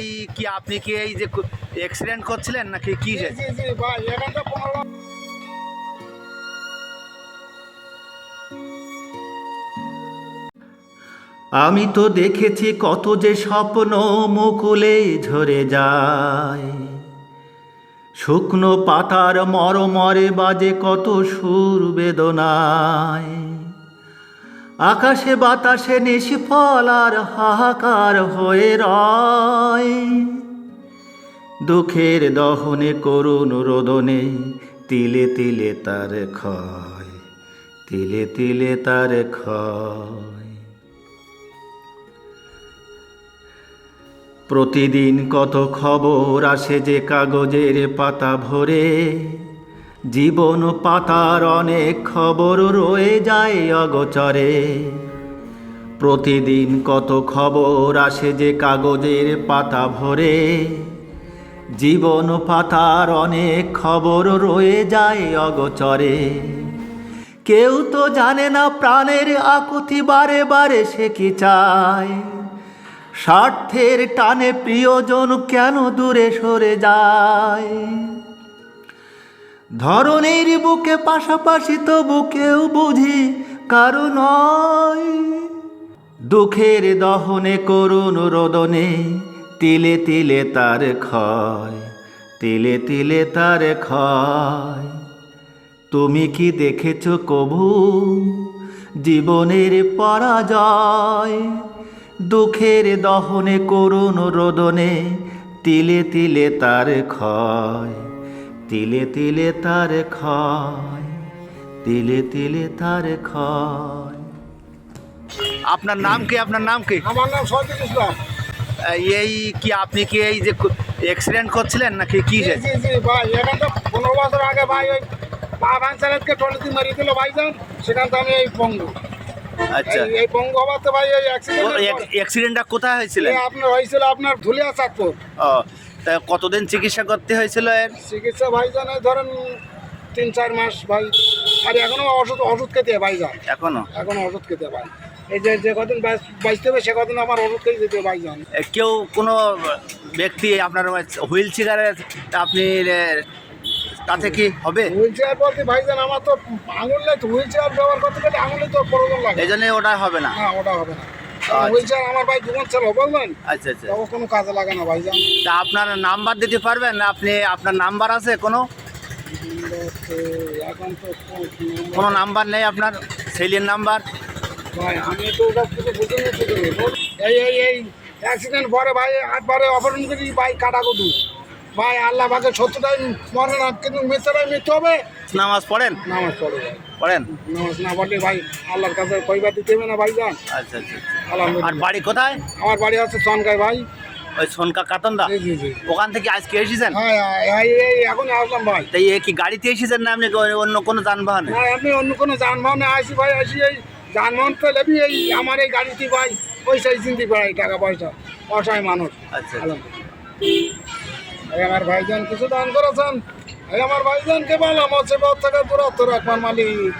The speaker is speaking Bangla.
এই কি আপনি কি এই যে অ্যাক্সিডেন্ট করছিলেন নাকি কি? জি জি ভাই এখানটা আমি তো দেখেছি কত যে স্বপ্ন মুকুলে ঝরে যায়, শুকনো পাতার মরমরে বাজে কত সুর বেদনায়, আকাশে বাতাসে নিষ্ফল আর হাহাকার হয়ে রয়, দুঃখের দহনে করুণ রোদনে তিলে তিলে তার ক্ষয়, তিলে তিলে তার ক্ষয়। প্রতিদিন কত খবর আসে যে কাগজের পাতা ভরে, জীবন পাতার অনেক খবর রয়ে যায় অগোচরে। প্রতিদিন কত খবর আসে যে কাগজের পাতা ভরে, জীবন পাতার অনেক খবর রয়ে যায় অগোচরে। কেউ তো জানে না প্রাণের আকুতি বারে বারে সে কি চায়, স্বার্থের টানে প্রিয়জন কেন দূরে সরে যায়। ধরনের বুকে পাশাপাশি তবু কেউ বুঝি কারো নয়, দুঃখের দহনে করুণ রোদনে তিলে তিলে তার ক্ষয়, তিলে তিলে তার ক্ষয়। তুমি কি দেখেছ কভু জীবনের পরাজয়, দুঃখের দহনে করুণ রোদনে তিলে তিলে তার ক্ষয়, তিলে তিলে তার ক্ষয়, তিলে তিলে তার ক্ষয়। আপনার নাম কি? আপনার নাম কি? আমার নাম সজিল ইসলাম। এই কি আপনি কি এই যে অ্যাক্সিডেন্ট করছিলেন নাকি কি? জি জি জি ভাই এখানটা 15 বছর আগে ভাই ওই মা ভাঞ্চালেতকে টলিতে মারিয়ে দিল ভাইজান, সেখান থেকে আমি এই পঙ্গু। আচ্ছা, এই পঙ্গু হওয়াতে ভাই এই অ্যাক্সিডেন্টটা কোথায় হয়েছিল? আপনার হয়েছিল আপনার ধুলিয়া চাঁদপুর। ও, তা কতদিন চিকিৎসা করতে হয়েছিল এর? চিকিৎসা ভাইজান এই ধরেন 3-4 মাস ভাই। আর এখনো ওষুধ খেতে হয় ভাইজান, এখনো ওষুধ খেতে ভাই। এই যে কদিন বাঁচতে হবে সে কদিন আমার ওষুধ খেতে যেতে হবে ভাইজান। কেউ কোনো ব্যক্তি আপনার হুইল চেয়ারে আপনি তাতে কি হবে? হুইল চেয়ার বলতে ভাইজান আমার তো আঙুল নেই, তো হুইল চেয়ার ব্যবহার করতে গেলে আঙুলে তো প্রয়োজন লাগে। এই জন্য ওটা হবে না? না ওটা হবে না। হুইল চেয়ার আমার ভাই জীবন ছিল বলবেন, আচ্ছা আচ্ছা, তখন কোনো কাজে লাগে না ভাইজান। তা আপনার নাম্বার দিতে পারবেন? আপনি আপনার নাম্বার আছে কোনো? এখন তো কোনো নাম্বার নেই আপনার সেলির নাম্বার? ভাই আমি তো ওটা কিছু বুঝে নিচ্ছি। এই অ্যাক্সিডেন্ট পরে ভাই 8 বারে অপারেশন করি ভাই কাটা কদু ভাই। আল্লাহ ভাগে 70টাই মরে না, কিন্তু মৃত্যুটাই মৃত্যু হবে। নামাজ পড়েন? নামাজ পড়ে ভাই, পড়েন? নামাজ না পড়লে ভাই আল্লাহর কাছে কইবার দিতে হবে না ভাইজান। আচ্ছা আচ্ছা। আর আলহামদুলিল্লাহ। বাড়ি কোথায়? আমার বাড়ি আছে চনকায় ভাই। ওই সোনকা কাতন্দা? জি জি জি। ওখান থেকে আজকে এসেছেন? হ্যাঁ এই এখন আসলাম ভাই। তাই এ কি গাড়িতে এসেছেন না আপনি অন্য কোনো যানবাহনে? না আমি অন্য কোনো যানবাহনে আসি ভাই, আসি এই যানবাহন তো লেবি এই আমার এই গাড়িতে ভাই পয়সাই চিনতে পারাই, টাকা পয়সা অসহায় মানুষ। আচ্ছা, আলহামদুলিল্লাহ। এই আমার ভাইজান কিছু দান করেছেন, এই আমার ভাইজানকে বললাম হচ্ছে থেকে দূরত্ব রাখবার মালিক।